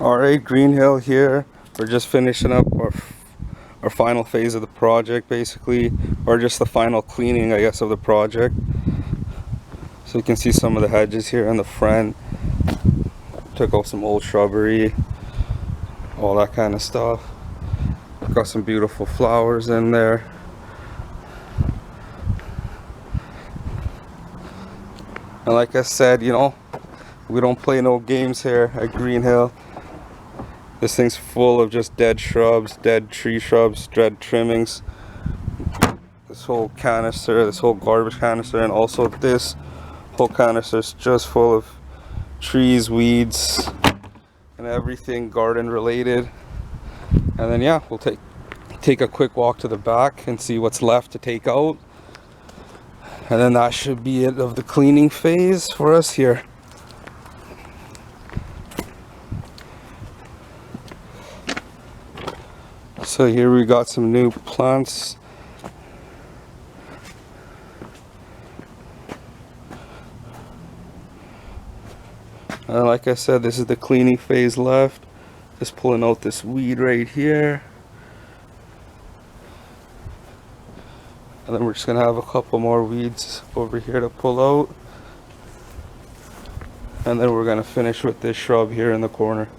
Alright, Green Hill here. We're just finishing up our final phase of the project, basically, or just the final cleaning, I guess, of the project. So you can see some of the hedges here in the front. Took out some old shrubbery, all that kind of stuff. Got some beautiful flowers in there. And like I said, you know, we don't play no games here at Green Hill. This thing's full of just dead shrubs, dead tree shrubs, dead trimmings. This whole canister, this whole garbage canister, and also this whole canister is just full of trees, weeds, and everything garden related. And then yeah, we'll take a quick walk to the back and see what's left to take out. And then that should be it of the cleaning phase for us here. So here we got some new plants. And like I said, this is the cleaning phase left. Just pulling out this weed right here. And then we're just gonna have a couple more weeds over here to pull out. And then we're gonna finish with this shrub here in the corner.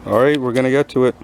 Alright, we're gonna get to it.